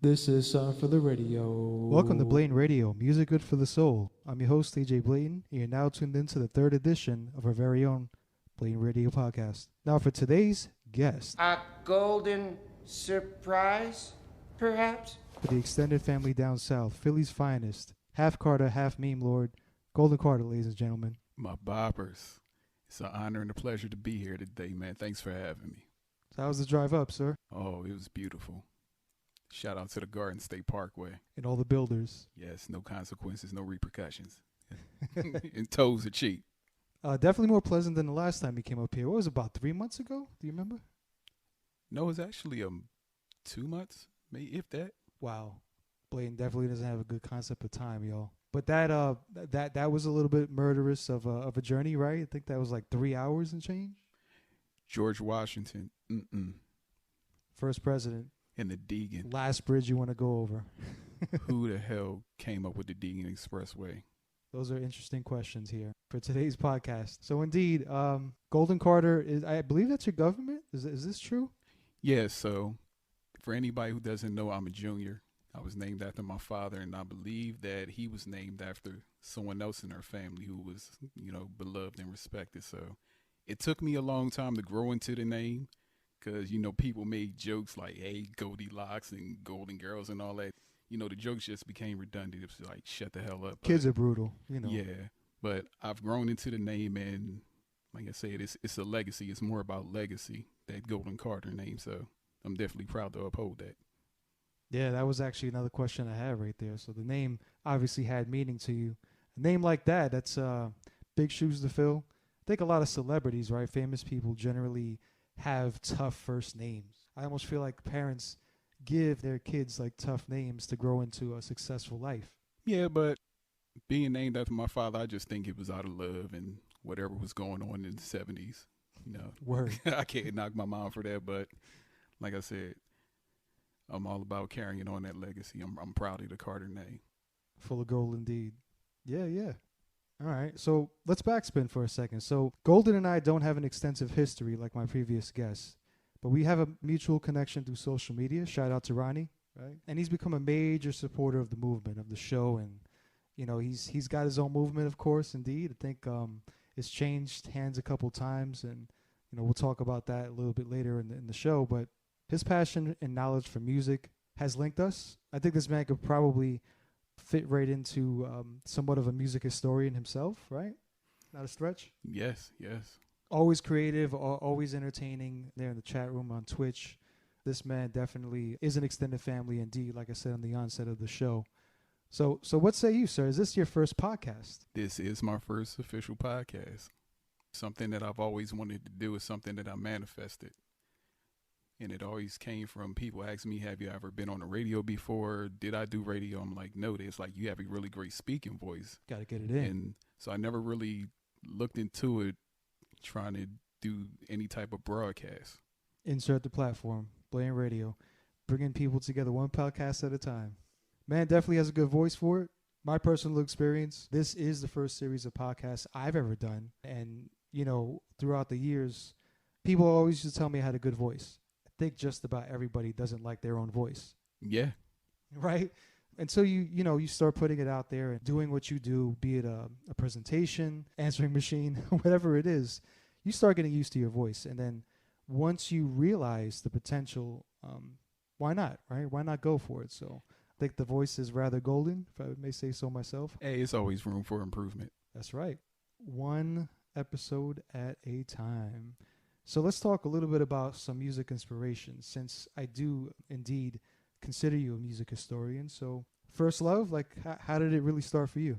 This is for the radio. Welcome to BLTN Radio, music good for the soul. I'm your host, DJ BLTN, and you're now tuned into the third edition of our very own BLTN Radio podcast. Now for today's guest. A golden surprise, perhaps? For the extended family down south, Philly's finest, half Carter, half meme lord, Golden Carter, ladies and gentlemen. My boppers. It's an honor and a pleasure to be here today, man. Thanks for having me. So how was the drive up, sir? Oh, it was beautiful. Shout out to the Garden State Parkway. And all the builders. Yes, no consequences, no repercussions. And toes are cheap. Definitely more pleasant than the last time you came up here. What was it, about 3 months ago? Do you remember? No, it's actually 2 months, maybe if that. Wow. BLTN definitely doesn't have a good concept of time, y'all. But that was a little bit murderous of a journey, right? I think that was like 3 hours and change. George Washington, First president. and the Deegan. Last bridge you want to go over. Who the hell came up with the Deegan Expressway? Those are interesting questions here for today's podcast. So indeed, Golden Carter is, I believe that's your government. Is this true? Yeah, so for anybody who doesn't know, I'm a junior. I was named after my father, and I believe that he was named after someone else in our family who was, beloved and respected. So it took me a long time to grow into the name because, people made jokes like, hey, Goldilocks and Golden Girls and all that. The jokes just became redundant. It was like, shut the hell up. Kids are brutal, Yeah, but I've grown into the name, and like I said, it's a legacy. It's more about legacy, that Golden Carter name. So I'm definitely proud to uphold that. Yeah, that was actually another question I had right there. So the name obviously had meaning to you. A name like that, that's big shoes to fill. I think a lot of celebrities, right, famous people generally have tough first names. I almost feel like parents give their kids like tough names to grow into a successful life. Yeah, but being named after my father, I just think it was out of love and whatever was going on in the 70s. Word. I can't knock my mom for that, but like I said, I'm all about carrying on that legacy. I'm proud of the Carter name. Full of gold indeed. Yeah. All right, so let's backspin for a second. So Golden and I don't have an extensive history like my previous guests, but we have a mutual connection through social media. Shout out to Ronnie, right? And he's become a major supporter of the movement, of the show, and he's got his own movement, of course, indeed. I think it's changed hands a couple times, and we'll talk about that a little bit later in the show. But his passion and knowledge for music has linked us. I think this man could probably fit right into somewhat of a music historian himself, right? Not a stretch? Yes. Always creative, always entertaining there in the chat room on Twitch. This man definitely is an extended family indeed, like I said on the onset of the show. So what say you, sir? Is this your first podcast? This is my first official podcast. Something that I've always wanted to do is something that I manifested. And it always came from people asking me, have you ever been on the radio before? Did I do radio? I'm like, no. It's like, you have a really great speaking voice. Got to get it in. And so I never really looked into it trying to do any type of broadcast. Insert the platform, BLTN Radio, bringing people together one podcast at a time. Man definitely has a good voice for it. My personal experience, this is the first series of podcasts I've ever done. And, throughout the years, people always used to tell me I had a good voice. I think just about everybody doesn't like their own voice. Yeah. Right? And so you start putting it out there and doing what you do, be it a presentation, answering machine, whatever it is, you start getting used to your voice. And then once you realize the potential, why not, right? Why not go for it? So I think the voice is rather golden, if I may say so myself. Hey, it's always room for improvement. That's right. One episode at a time. So let's talk a little bit about some music inspiration, since I do indeed consider you a music historian. So first love, like how did it really start for you?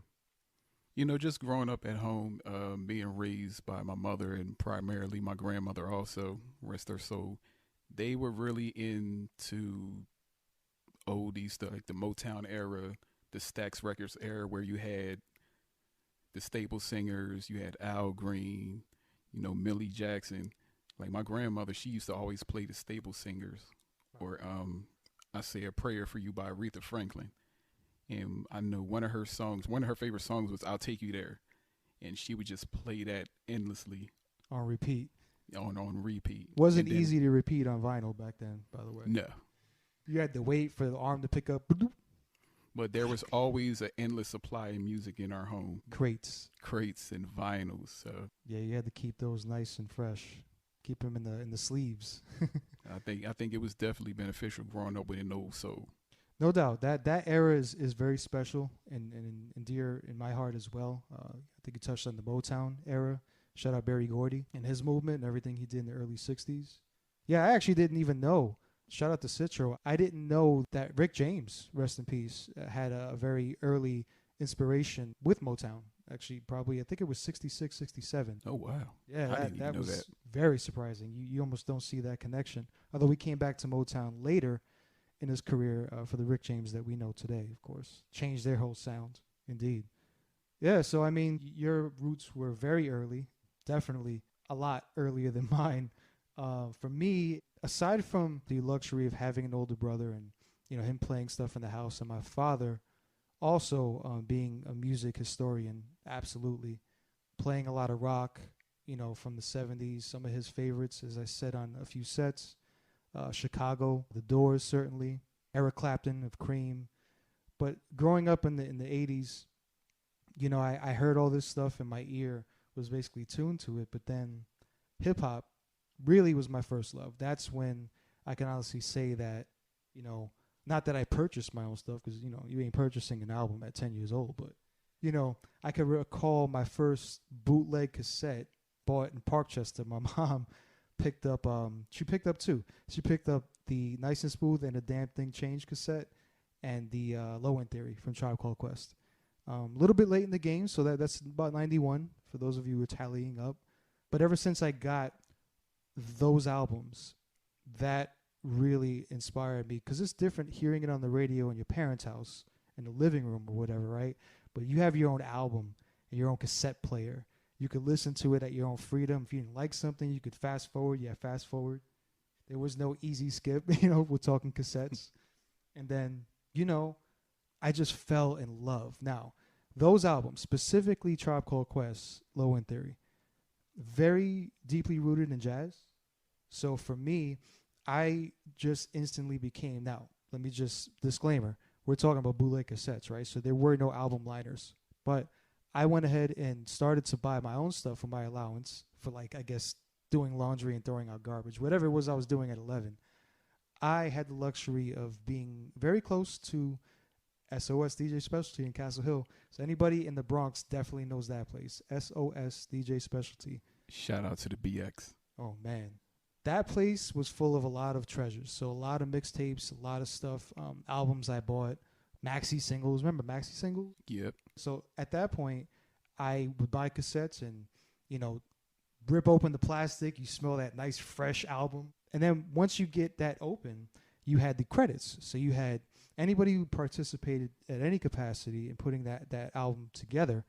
Just growing up at home, being raised by my mother and primarily my grandmother also, rest her soul, they were really into oldies stuff, like the Motown era, the Stax Records era, where you had the staple singers, you had Al Green, Millie Jackson. Like my grandmother, she used to always play the staple singers, or I Say a Prayer for You by Aretha Franklin. And I know one of her favorite songs was I'll Take You There. And she would just play that endlessly. On repeat. On repeat. Wasn't easy to repeat on vinyl back then, by the way. No. You had to wait for the arm to pick up. But there was always an endless supply of music in our home. Crates And vinyls. So Yeah, you had to keep those nice and fresh. Keep them in the sleeves. I think it was definitely beneficial growing up with an old soul. No doubt that era is very special and dear in my heart as well. I think you touched on the Motown era. Shout out Berry Gordy and his movement and everything he did in the early 60s. Yeah, I actually didn't even know. Shout out to Citro. I didn't know that Rick James, rest in peace, had a very early inspiration with Motown. Actually, probably, I think it was 66, 67. Oh, wow. Yeah, I didn't even that know was that. very surprising. You almost don't see that connection. Although we came back to Motown later in his career for the Rick James that we know today, of course. Changed their whole sound, indeed. Yeah, so, I mean, your roots were very early, definitely a lot earlier than mine. For me, aside from the luxury of having an older brother and, him playing stuff in the house and my father also being a music historian, absolutely, playing a lot of rock, from the 70s, some of his favorites, as I said on a few sets, Chicago, The Doors, certainly, Eric Clapton of Cream. But growing up in the 80s, I heard all this stuff and my ear was basically tuned to it, but then hip-hop really was my first love. That's when I can honestly say that, not that I purchased my own stuff, because, you ain't purchasing an album at 10 years old, but, I can recall my first bootleg cassette bought in Parkchester. My mom picked up, she picked up two. She picked up the Nice and Smooth and the Damn Thing Changed cassette and the Low End Theory from Tribe Called Quest. A little bit late in the game, so that's about 91, for those of you who are tallying up. But ever since I got those albums, that really inspired me, because it's different hearing it on the radio in your parents' house, in the living room or whatever, right? But you have your own album and your own cassette player. You could listen to it at your own freedom. If you didn't like something, you could fast forward. Yeah, fast forward. There was no easy skip, we're talking cassettes. And then, I just fell in love. Now, those albums, specifically Tribe Called Quest, Low End Theory, very deeply rooted in jazz. So for me, I just instantly became, now, let me just, disclaimer, we're talking about bootleg cassettes, right? So there were no album liners. But I went ahead and started to buy my own stuff for my allowance for, I guess, doing laundry and throwing out garbage, whatever it was I was doing at 11. I had the luxury of being very close to SOS DJ Specialty in Castle Hill. So anybody in the Bronx definitely knows that place. SOS DJ Specialty. Shout out to the BX. Oh, man. That place was full of a lot of treasures. So a lot of mixtapes, a lot of stuff, albums I bought, maxi singles. Remember maxi singles? Yep. So at that point, I would buy cassettes and, rip open the plastic. You smell that nice, fresh album. And then once you get that open, you had the credits. So you had anybody who participated at any capacity in putting that album together,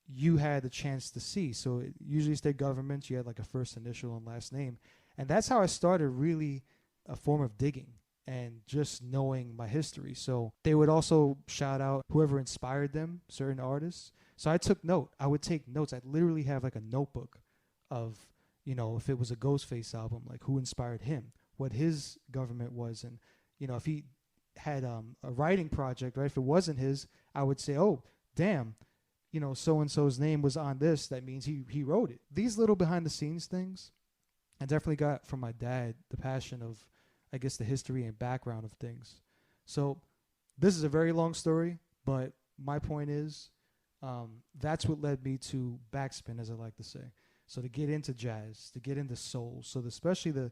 you had the chance to see. So it usually state governments, you had a first initial and last name. And that's how I started really a form of digging and just knowing my history. So they would also shout out whoever inspired them, certain artists. So I took note. I would take notes. I'd literally have a notebook of, if it was a Ghostface album, who inspired him, what his government was. And, if he had a writing project, right, if it wasn't his, I would say, oh, damn, so-and-so's name was on this. That means he wrote it. These little behind-the-scenes things, I definitely got from my dad the passion of, I guess, the history and background of things. So this is a very long story, but my point is that's what led me to backspin, as I like to say. So to get into jazz, to get into soul, so especially the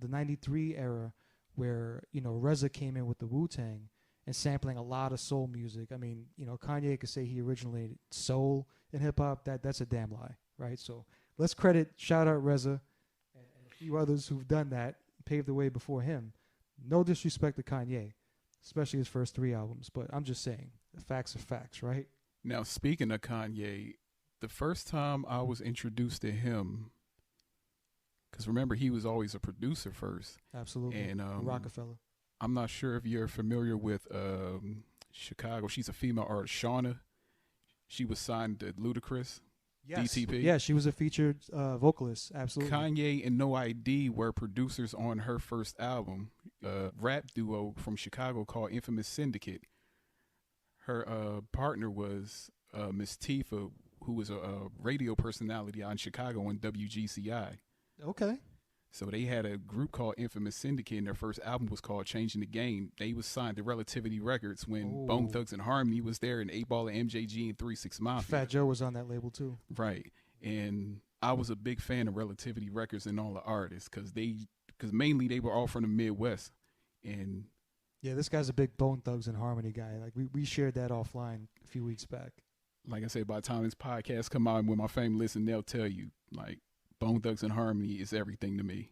93 era where, Reza came in with the Wu-Tang and sampling a lot of soul music. I mean, Kanye could say he originated soul in hip-hop. That's a damn lie, right? So let's shout out Reza and a few others who've done that, paved the way before him. No disrespect to Kanye, especially his first 3 albums, but I'm just saying, the facts are facts, right? Now, speaking of Kanye, the first time I was introduced to him, because remember, he was always a producer first. Absolutely. And Rockefeller. I'm not sure if you're familiar with Chicago. She's a female artist, Shauna. She was signed to Ludacris. Yes. DTP. Yeah, she was a featured vocalist. Absolutely. Kanye and No ID were producers on her first album, a rap duo from Chicago called Infamous Syndicate. Her partner was Miss Tifa, who was a radio personality on Chicago on WGCI. Okay. So they had a group called Infamous Syndicate, and their first album was called Changing the Game. They was signed to Relativity Records when Bone Thugs and Harmony was there, and 8 Ball and MJG and 3 6 Mafia. Fat Joe was on that label too. Right. And I was a big fan of Relativity Records and all the artists because mainly they were all from the Midwest. And yeah, this guy's a big Bone Thugs and Harmony guy. Like we shared that offline a few weeks back. Like I said, by the time this podcast come out, when my family listen, they'll tell you, like, Bone Thugs and Harmony is everything to me.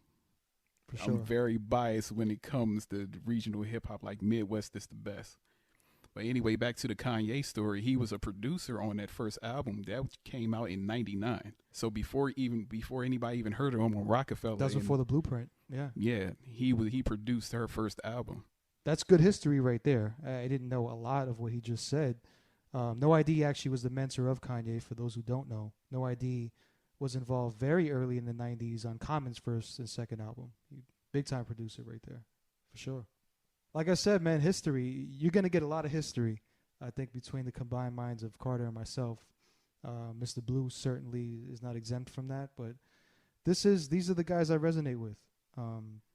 For sure. I'm very biased when it comes to regional hip hop. Like Midwest is the best. But anyway, back to the Kanye story. He was a producer on that first album that came out in '99. So before anybody even heard of him on Rockefeller, That was before the Blueprint. Yeah. Yeah, he produced her first album. That's good history right there. I didn't know a lot of what he just said. No ID actually was the mentor of Kanye. For those who don't know, No ID was involved very early in the 90s on Common's first and second album. Big time producer right there, for sure. Like I said, man, history, you're going to get a lot of history, I think, between the combined minds of Carter and myself. Mr. Blue certainly is not exempt from that, but these are the guys I resonate with.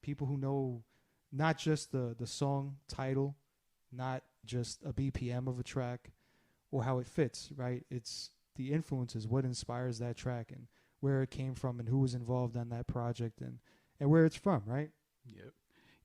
People who know not just the song title, not just a BPM of a track or how it fits, right? It's the influences, what inspires that track and where it came from and who was involved on that project and where it's from, right? Yep.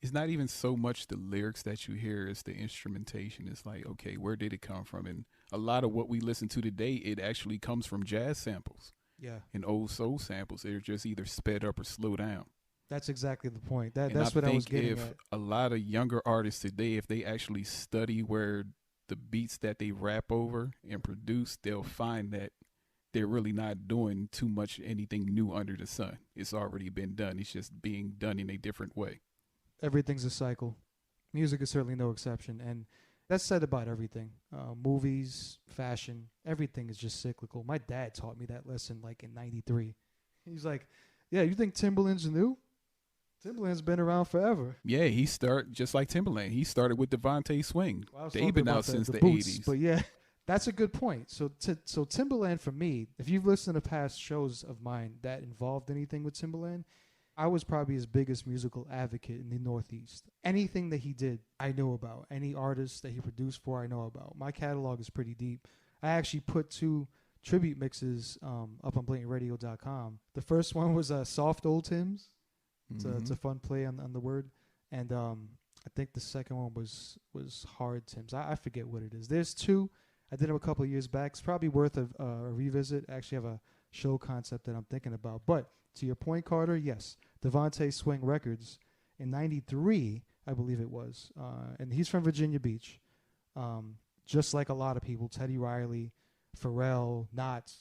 It's not even so much the lyrics that you hear, it's the instrumentation. It's like, okay, where did it come from? And a lot of what we listen to today, it actually comes from jazz samples. Yeah. And old soul samples. They're just either sped up or slowed down. That's exactly the point. That's what I was getting if at. A lot of younger artists today, if they actually study where the beats that they rap over and produce, they'll find that they're really not doing too much anything new under the sun. It's already been done. It's just being done in a different way. Everything's a cycle. Music is certainly no exception. And that's said about everything. Movies, fashion, everything is just cyclical. My dad taught me that lesson like in 93. He's like, yeah, you think Timbaland's new? Timbaland's been around forever. Yeah, he started just like Timbaland. He started with Devontae Swing. Well, they've been out since the boots, 80s. But yeah, that's a good point. So Timbaland for me, if you've listened to past shows of mine that involved anything with Timbaland, I was probably his biggest musical advocate in the Northeast. Anything that he did, I know about. Any artist that he produced for, I know about. My catalog is pretty deep. I actually put 2 tribute mixes up on BLTNRADIO.com. The first one was SoftOldTimbs. It's a fun play on the word. And I think the second one was Hard Timbs. I forget what it is. There's 2. I did them a couple of years back. It's probably worth a revisit. I actually have a show concept that I'm thinking about. But to your point, Carter, yes, Devontae Swing Records in 93, I believe it was. And he's from Virginia Beach. Just like a lot of people, Teddy Riley, Pharrell, Knotts.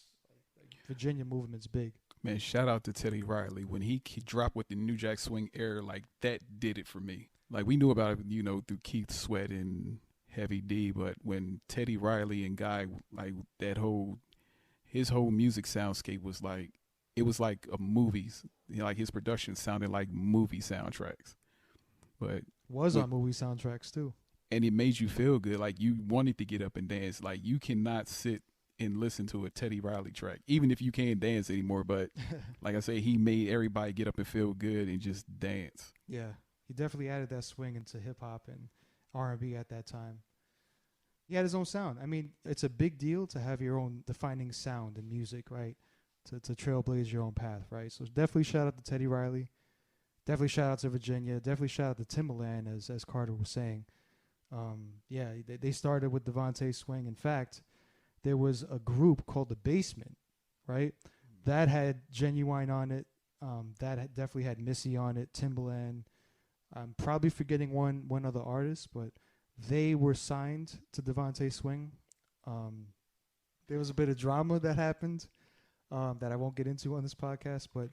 Virginia movement's big. Man, shout out to Teddy Riley. When he dropped with the New Jack Swing Era, like, that did it for me. Like, we knew about it, through Keith Sweat and Heavy D, but when Teddy Riley and Guy, like, his whole music soundscape was like, it was like a movies. Like, his production sounded like movie soundtracks. But on movie soundtracks, too. And it made you feel good. Like, you wanted to get up and dance. Like, you cannot sit and listen to a Teddy Riley track, even if you can't dance anymore. But like I say, he made everybody get up and feel good and just dance. Yeah, he definitely added that swing into hip hop and R&B at that time. He had his own sound. I mean, it's a big deal to have your own defining sound in music, right? To trailblaze your own path, right? So definitely shout out to Teddy Riley. Definitely shout out to Virginia. Definitely shout out to Timbaland, as Carter was saying. Yeah, they started with Devontae Swing. In fact, there was a group called The Basement, right? That had Genuine on it. That definitely had Missy on it, Timbaland. I'm probably forgetting one other artist, but they were signed to Devontae Swing. There was a bit of drama that happened that I won't get into on this podcast, but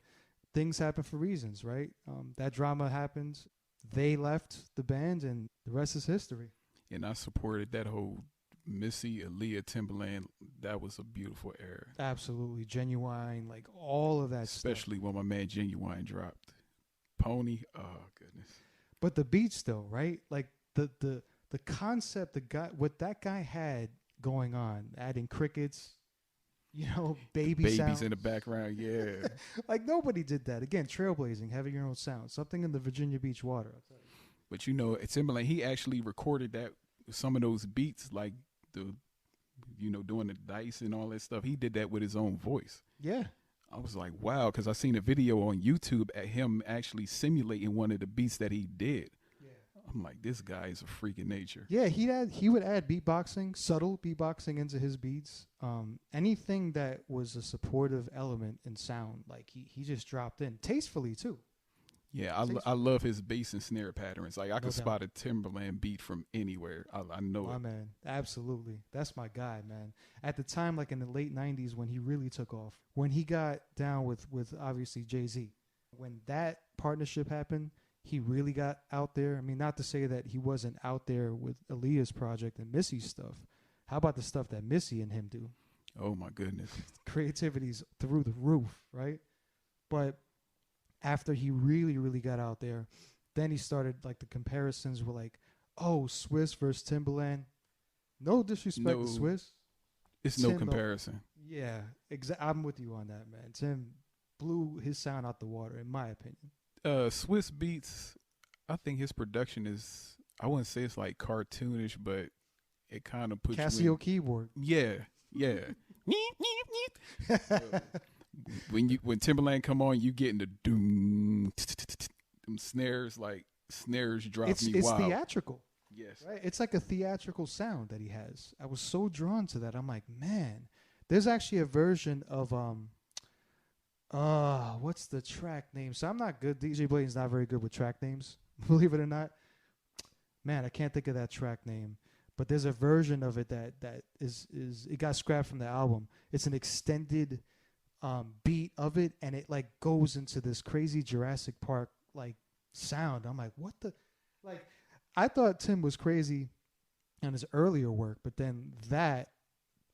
things happen for reasons, right? That drama happened. They left the band, and the rest is history. And I supported that whole Missy, Aaliyah, Timbaland that was a beautiful era. Absolutely. Genuine, like all of that stuff. Especially when my man Genuine dropped. Pony, oh goodness. But the beats though, right? Like the concept, what that guy had going on, adding crickets, babies sounds in the background, yeah. Like nobody did that. Again, trailblazing, having your own sound, something in the Virginia Beach water. I'll tell you. But Timbaland, he actually recorded that, some of those beats, like doing the dice and all that stuff. He did that with his own voice. Yeah. I was like, wow, because I seen a video on YouTube at him actually simulating one of the beats that he did. I'm like, this guy is a freak of nature. Yeah, he would add beatboxing, subtle beatboxing into his beats. Anything that was a supportive element in sound, like he just dropped in tastefully too. Yeah, I love his bass and snare patterns. Like I could spot a Timbaland beat from anywhere. I know my it. Man, absolutely. That's my guy, man. At the time, like in the late 90s when he really took off, when he got down with obviously Jay-Z, when that partnership happened, he really got out there. I mean, not to say that he wasn't out there with Aaliyah's project and Missy's stuff. How about the stuff that Missy and him do? Oh, my goodness. Creativity's through the roof, right? But after he really, really got out there, then he started, like, the comparisons were like, oh, Swiss versus Timbaland. No disrespect to Swiss. It's no comparison. Yeah, I'm with you on that, man. Tim blew his sound out the water, in my opinion. Swiss Beats, I think his production is, I wouldn't say it's like cartoonish, but it kind of puts Casio keyboard. Yeah. When Timbaland come on, you get in the doom snares, like snares drop me wild. It's theatrical. Yes. Right? It's like a theatrical sound that he has. I was so drawn to that. I'm like, man, there's actually a version of what's the track name? So I'm not good. DJ BLTN's not very good with track names, believe it or not. Man, I can't think of that track name. But there's a version of it that is it got scrapped from the album. It's an extended beat of it, and it like goes into this crazy Jurassic Park like sound. I'm like, what the like? I thought Tim was crazy on his earlier work, but then that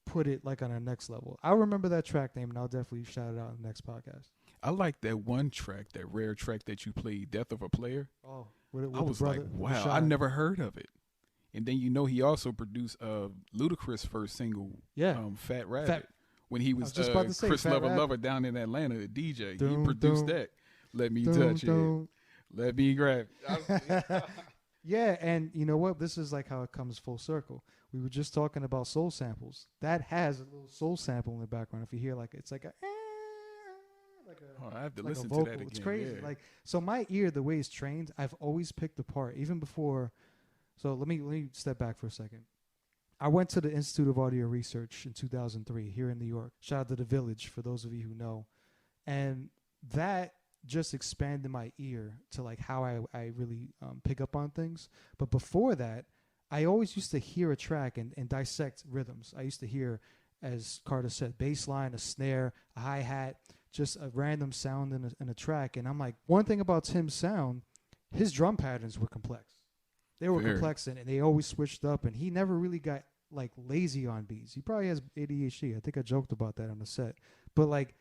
put it like on a next level. I'll remember that track name, and I'll definitely shout it out in the next podcast. I like that one track, that rare track that you played, Death of a Player. Oh, I was like, wow, I never heard of it. And then he also produced Ludacris' first single, Fat Rabbit. When he was just about to say, Chris Fat Lover Rabbit. down in Atlanta, a DJ. Dun, he produced dun, that. Let me dun, touch dun. it. Let me grab it. Yeah, and you know what? This is like how it comes full circle. We were just talking about soul samples. That has a little soul sample in the background. If you hear like it's like a I have to like listen a vocal. to that again. It's crazy. Yeah. Like so, my ear, the way it's trained, I've always picked apart, even before. So let me step back for a second. I went to the Institute of Audio Research in 2003 here in New York. Shout out to the Village for those of you who know, and that just expanded my ear to like how I really pick up on things. But before that, I always used to hear a track and dissect rhythms. I used to hear, as Carter said, bass line, a snare, a hi-hat, just a random sound in a track. And I'm like, one thing about Tim's sound, his drum patterns were complex. They were complex and they always switched up, and he never really got like lazy on beats. He probably has ADHD. I think I joked about that on the set. But like,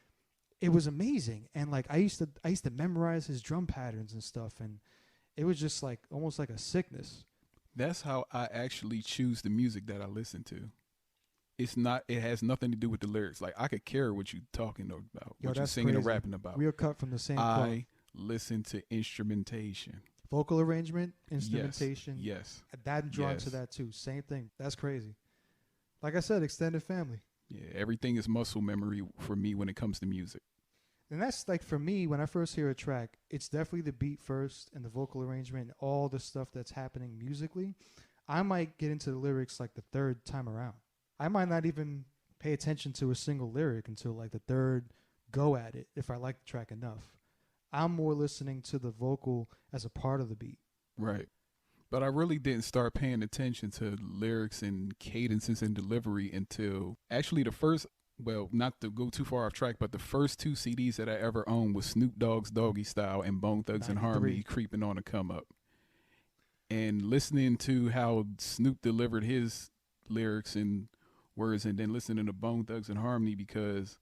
it was amazing. And like I used to memorize his drum patterns and stuff, and it was just like almost like a sickness. That's how I actually choose the music that I listen to. It has nothing to do with the lyrics. Like I could care what you're talking about, what you're singing or rapping about. We are cut from the same cloth. Listen to instrumentation. Vocal arrangement, instrumentation. Yes. I'm drawn to that too. Same thing. That's crazy. Like I said, extended family. Yeah, everything is muscle memory for me when it comes to music. And that's like for me, when I first hear a track, it's definitely the beat first and the vocal arrangement and all the stuff that's happening musically. I might get into the lyrics like the third time around. I might not even pay attention to a single lyric until like the third go at it if I like the track enough. I'm more listening to the vocal as a part of the beat. Right. But I really didn't start paying attention to lyrics and cadences and delivery until actually the first, well, not to go too far off track, but the first two CDs that I ever owned was Snoop Dogg's Doggy Style and Bone Thugs and Harmony Creeping on a Come Up. And listening to how Snoop delivered his lyrics and words and then listening to Bone Thugs and Harmony because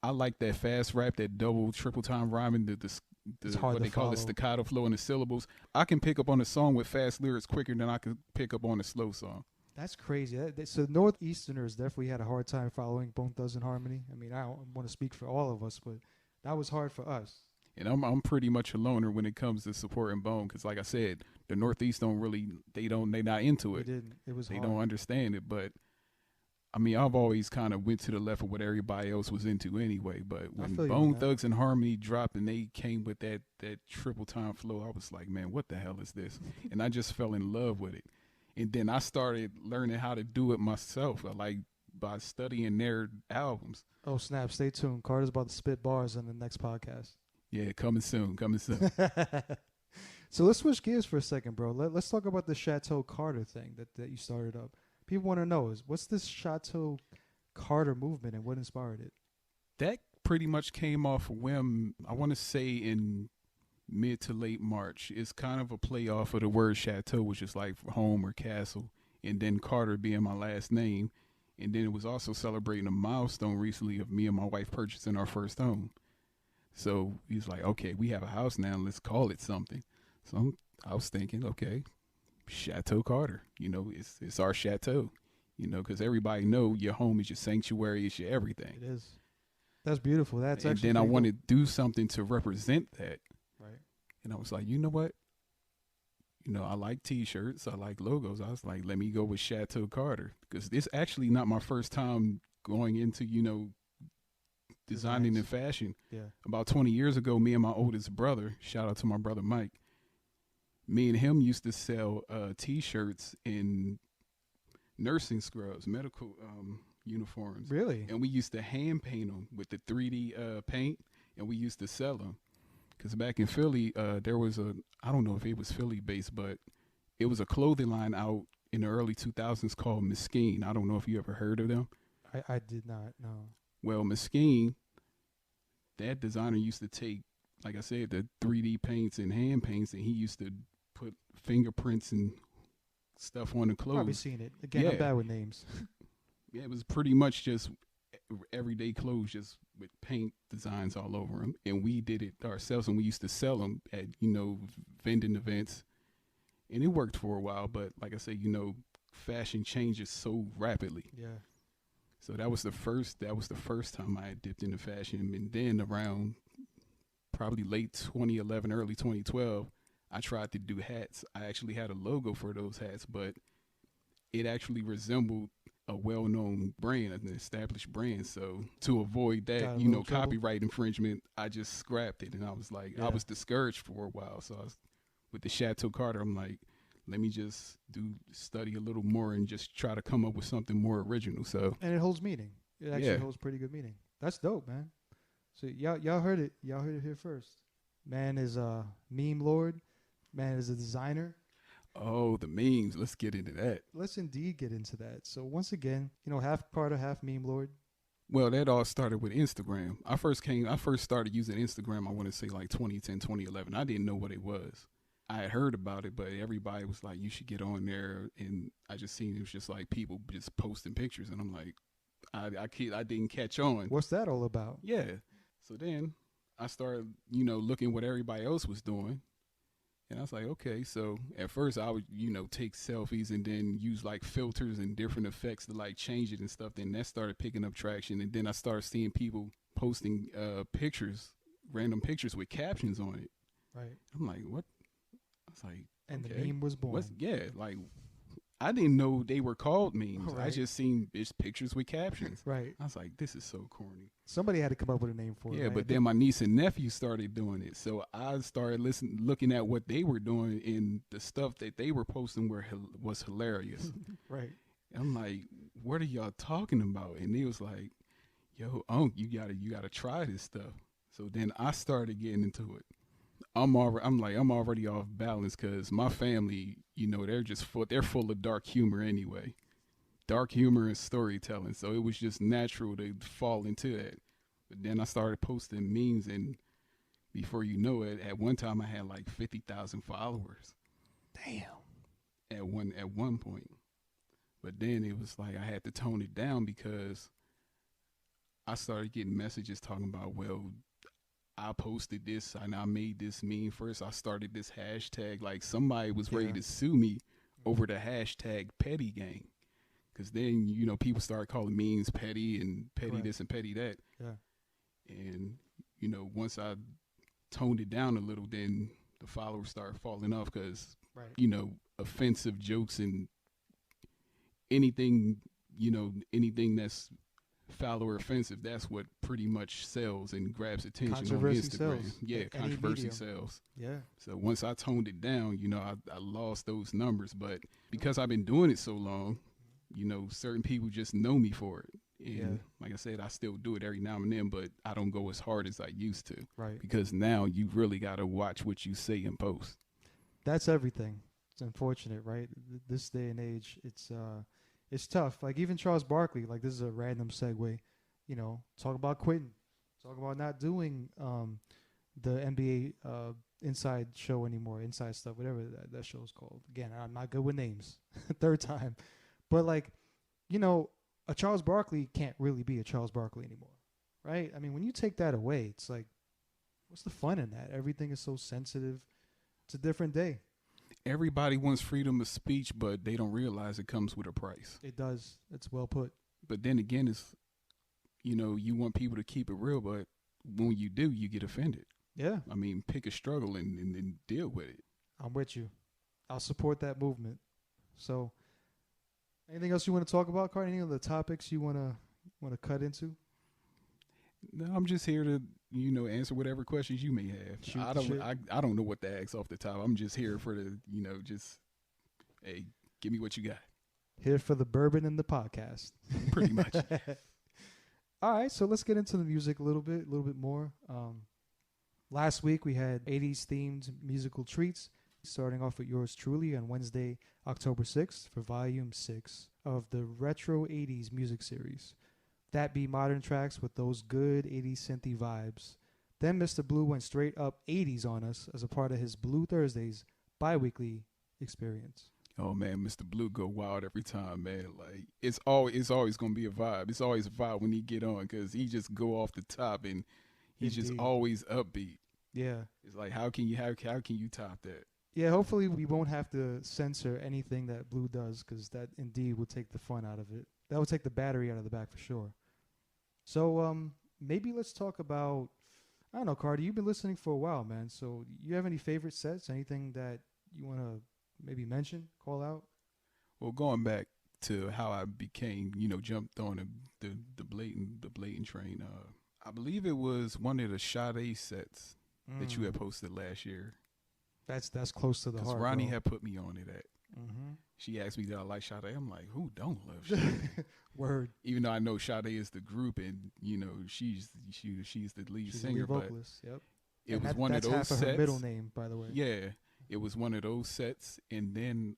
I like that fast rap, that double, triple time rhyming, what they call it, staccato flow in the syllables. I can pick up on a song with fast lyrics quicker than I can pick up on a slow song. That's crazy. So Northeasterners definitely had a hard time following Bone Thugs and Harmony. I mean, I don't want to speak for all of us, but that was hard for us. And I'm pretty much a loner when it comes to supporting Bone because, like I said, the Northeast they're not into it. They don't understand it. But I mean, I've always kind of went to the left of what everybody else was into anyway. But when Bone Thugs and Harmony dropped and they came with that triple time flow, I was like, man, what the hell is this? And I just fell in love with it. And then I started learning how to do it myself, like by studying their albums. Oh, snap. Stay tuned. Carter's about to spit bars on the next podcast. Yeah, coming soon. So let's switch gears for a second, bro. Let's talk about the Chateau Carter thing that you started up. People want to know what's this Chateau Carter movement and what inspired it? That pretty much came off a whim, I want to say in mid to late March. It's kind of a play off of the word chateau, which is like home or castle, and then Carter being my last name. And then it was also celebrating a milestone recently of me and my wife purchasing our first home. So he's like, okay, we have a house now, let's call it something. So I was thinking, okay, Chateau Carter, it's our chateau, because everybody know your home is your sanctuary, it's your everything. It is. That's beautiful. And then I wanted to do something to represent that. Right. And I was like, you know what? I like T-shirts. I like logos. I was like, let me go with Chateau Carter because this actually not my first time going into, designing and fashion. Yeah. About 20 years ago, me and my oldest brother, shout out to my brother Mike, me and him used to sell T-shirts in nursing scrubs, medical uniforms. Really? And we used to hand paint them with the 3D paint, and we used to sell them. Because back in Philly, there was I don't know if it was Philly-based, but it was a clothing line out in the early 2000s called Mesquite. I don't know if you ever heard of them. I did not, no. Well, Mesquite, that designer used to take, like I said, the 3D paints and hand paints, and he used to put fingerprints and stuff on the clothes. Probably seen it. Again, yeah. I'm bad with names. Yeah, it was pretty much just everyday clothes, just with paint designs all over them. And we did it ourselves, and we used to sell them at, vending events. And it worked for a while, but like I said, fashion changes so rapidly. Yeah. So that was the first time I had dipped into fashion. And then around probably late 2011, early 2012, I tried to do hats. I actually had a logo for those hats, but it actually resembled a well-known brand, an established brand. So to avoid that, copyright infringement, I just scrapped it. And I was like, I was discouraged for a while. So I was with the Chateau Carter. I'm like, let me just study a little more and just try to come up with something more original. So and it holds meaning. It actually holds pretty good meaning. That's dope, man. So y'all heard it. Y'all heard it here first. Man is a meme lord. Man is a designer. Oh, the memes. Let's get into that. Let's indeed get into that. So once again, half Carter, half meme lord. Well, that all started with Instagram. I first started using Instagram, I want to say like 2010, 2011. I didn't know what it was. I had heard about it, but everybody was like, you should get on there. And I just seen it was just like people just posting pictures. And I'm like, I didn't catch on. What's that all about? Yeah. So then I started, looking what everybody else was doing. And I was like, okay. So at first I would, take selfies and then use like filters and different effects to like change it and stuff. Then that started picking up traction. And then I started seeing people posting pictures, random pictures with captions on it. Right. I'm like, what? I was like, and okay. the meme was born. Like I didn't know they were called memes. Right. I just seen it's pictures with captions. Right. I was like, this is so corny. Somebody had to come up with a name for it. Yeah, right? but then my niece and nephew started doing it. So I started looking at what they were doing, and the stuff that they were posting was hilarious. Right. And I'm like, what are y'all talking about? And he was like, yo, you gotta try this stuff. So then I started getting into it. I'm already off balance because my family, they're full of dark humor anyway. Dark humor and storytelling. So it was just natural to fall into that. But then I started posting memes, and before you know it, at one time I had like 50,000 followers. Damn. At one point. But then it was like I had to tone it down because I started getting messages talking about, well, I posted this and I made this meme first. I started this hashtag. Like somebody was ready to sue me over the hashtag petty gang. Because then, you know, people started calling memes petty and petty this and petty that. Yeah. And, you know, once I toned it down a little, then the followers started falling off because, you know, offensive jokes and anything, you know, anything that's foul or offensive, that's what pretty much sells and grabs attention on Instagram. Sells. Yeah, controversy sells. Yeah. So once I toned it down, you know, I lost those numbers. But because I've been doing it so long, you know, certain people just know me for it. And like I said, I still do it every now and then, but I don't go as hard as I used to. Right. Because now you really got to watch what you say and post. That's everything. It's unfortunate, right? This day and age, it's tough. Like even Charles Barkley, like this is a random segue, you know, talk about quitting, talk about not doing the NBA inside show anymore, inside stuff, whatever that show is called. Again, I'm not good with names. Third time. But like, you know, a Charles Barkley can't really be a Charles Barkley anymore, right? I mean, when you take that away, it's like, what's the fun in that? Everything is so sensitive. It's a different day. Everybody wants freedom of speech, but they don't realize it comes with a price. It does. It's well put. But then again, it's, you know, you want people to keep it real, but when you do, you get offended. Yeah. I mean, pick a struggle and deal with it. I'm with you. I'll support that movement. So, anything else you want to talk about, Carter? Any other topics you want to cut into? No, I'm just here to, you know, answer whatever questions you may have. I don't know what to ask off the top. I'm just here for the, you know, just, hey, give me what you got. Here for the bourbon and the podcast. Pretty much. All right, so let's get into the music a little bit more. Last week we had 80s themed musical treats, starting off with yours truly on Wednesday, October 6th for Volume 6 of the Retro 80s music series. That be modern tracks with those good 80s synthy vibes. Then Mr. Blue went straight up 80s on us as a part of his Blue Thursdays bi-weekly experience. Oh man, Mr. Blue go wild every time, man. Like it's always gonna be a vibe. It's always a vibe when he get on because he just go off the top and he's just always upbeat. Yeah, it's like how can you top that? Yeah, hopefully we won't have to censor anything that Blue does because that indeed will take the fun out of it. That would take the battery out of the back for sure. So maybe let's talk about, I don't know, Carter, you've been listening for a while, man. So you have any favorite sets? Anything that you want to maybe mention, call out? Well, going back to how I became, you know, jumped on the blatant train. I believe it was one of the Sade sets that you had posted last year. That's close to the heart. Because Ronnie bro. had put me on it. She asked me did I like Sade. I'm like, who don't love Sade? Word. Even though I know Sade is the group and you know she's the lead She's singer, the lead vocalist. Yep. It was one of those half sets. Of her middle name, by the way. Yeah, it was one of those sets. And then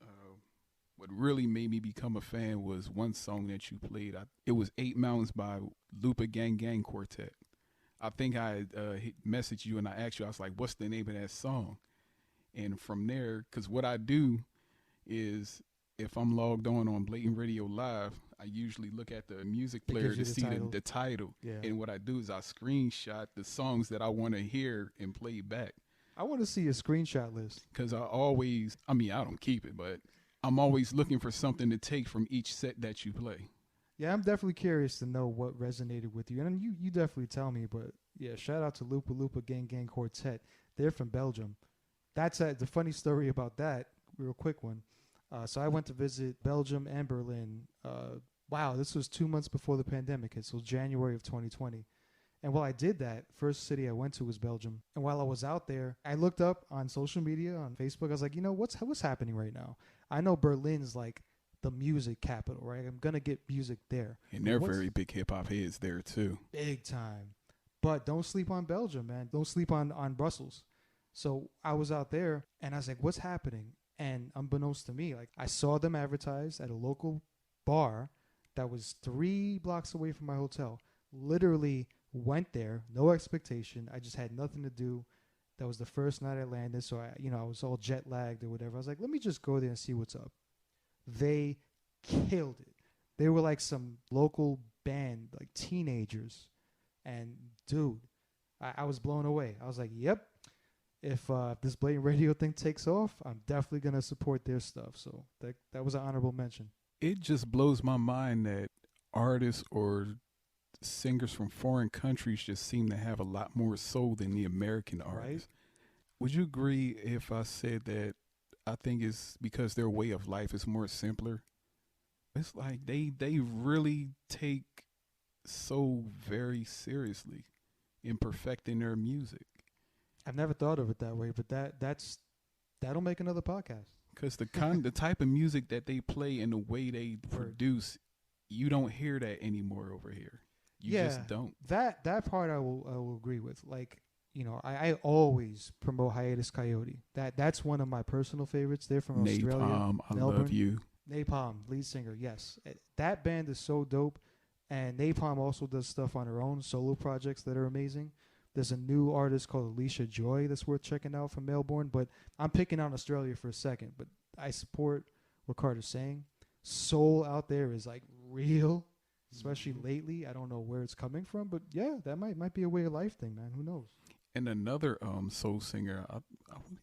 what really made me become a fan was one song that you played. It was 8 Mountains by Lupa Gang Gang Quartet. I think I messaged you and I asked you, I was like, what's the name of that song? And from there, because what I do is if I'm logged on Blatant Radio Live, I usually look at the music player to see the title. Yeah. And what I do is I screenshot the songs that I want to hear and play back. I want to see a screenshot list. Because I don't keep it, but I'm always looking for something to take from each set that you play. Yeah, I'm definitely curious to know what resonated with you. And you definitely tell me, but yeah, shout out to Lupa Gang Gang Quartet. They're from Belgium. That's the funny story about that, real quick one. So I went to visit Belgium and Berlin. Wow, this was 2 months before the pandemic hit, so January of 2020. And while I did that, first city I went to was Belgium. And while I was out there, I looked up on social media, on Facebook. I was like, you know, what's happening right now? I know Berlin's like the music capital, right? I'm going to get music there. And they're very big hip-hop heads there, too. Big time. But don't sleep on Belgium, man. Don't sleep on Brussels. So I was out there, and I was like, what's happening? And unbeknownst to me, like I saw them advertised at a local bar that was 3 blocks away from my hotel. Literally went there, no expectation. I just had nothing to do. That was the first night I landed, so I was all jet lagged or whatever. I was like, let me just go there and see what's up. They killed it. They were like some local band, like teenagers. And dude, I was blown away. I was like, yep, if this Blatant Radio thing takes off, I'm definitely going to support their stuff. So that was an honorable mention. It just blows my mind that artists or singers from foreign countries just seem to have a lot more soul than the American artists. Right? Would you agree if I said that I think it's because their way of life is more simpler? It's like they really take so very seriously in perfecting their music. I've never thought of it that way, but that'll make another podcast. Because the type of music that they play and the way they produce, you don't hear that anymore over here. You just don't. That part I will agree with. Like, you know, I always promote Hiatus Coyote. That's one of my personal favorites. They're from Australia. Napalm, I Melbourne. love you. Napalm, lead singer, yes. That band is so dope. And Napalm also does stuff on her own solo projects that are amazing. There's a new artist called Alicia Joy that's worth checking out from Melbourne. But I'm picking on Australia for a second. But I support what Carter's saying. Soul out there is like real, especially lately. I don't know where it's coming from. But yeah, that might be a way of life thing, man. Who knows? And another soul singer,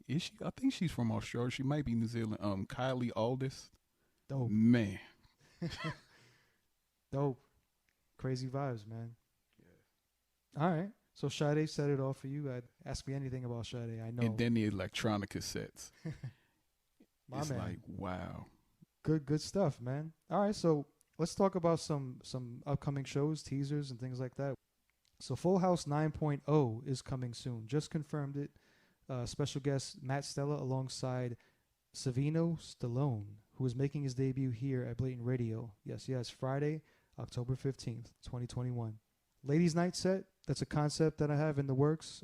is she? I think she's from Australia. She might be New Zealand. Kylie Aldis. Dope. Man. Dope. Crazy vibes, man. Yeah. All right. So Sade set it off for you. Ask me anything about Sade. I know. And then the electronic cassettes. It's man. like, wow. Good stuff, man. All right. So let's talk about some upcoming shows, teasers, and things like that. So Full House 9.0 is coming soon. Just confirmed it. Special guest Matt Stella alongside Savino Stallone, who is making his debut here at Blatant Radio. Yes, Friday, October 15th, 2021. Ladies' Night set, that's a concept that I have in the works.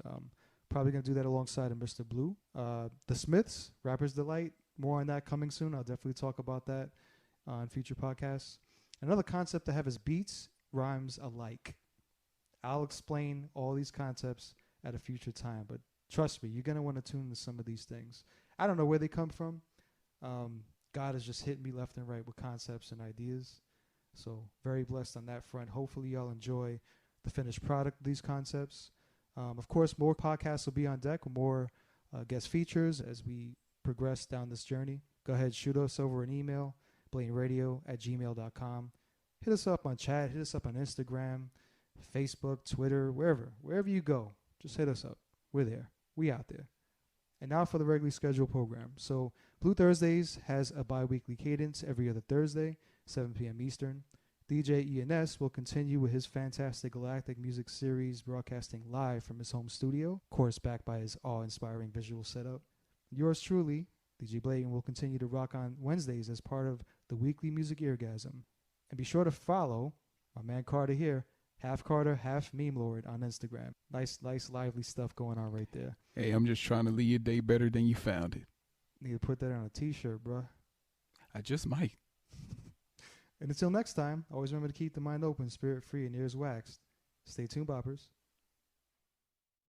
Probably going to do that alongside of Mr. Blue. The Smiths, Rapper's Delight, more on that coming soon. I'll definitely talk about that on future podcasts. Another concept I have is Beats, Rhymes Alike. I'll explain all these concepts at a future time, but trust me, you're going to want to tune into some of these things. I don't know where they come from. God has just hit me left and right with concepts and ideas. So very blessed on that front. Hopefully y'all enjoy the finished product of these concepts. Of course, more podcasts will be on deck with more guest features as we progress down this journey. Go ahead, shoot us over an email, blatantradio@gmail.com. Hit us up on chat. Hit us up on Instagram, Facebook, Twitter, wherever you go. Just hit us up. We're there. We out there. And now for the regularly scheduled program. So Blue Thursdays has a bi-weekly cadence every other Thursday, 7 p.m. Eastern. DJ ENS will continue with his fantastic Galactic music series broadcasting live from his home studio, of course backed by his awe-inspiring visual setup. Yours truly, DJ BLTN, will continue to rock on Wednesdays as part of the weekly Music Eargasm. And be sure to follow my man Carter here, half Carter, half Meme Lord on Instagram. Nice, lively stuff going on right there. Hey, I'm just trying to leave your day better than you found it. Need to put that on a t-shirt, bruh. I just might. And until next time, always remember to keep the mind open, spirit free, and ears waxed. Stay tuned, boppers.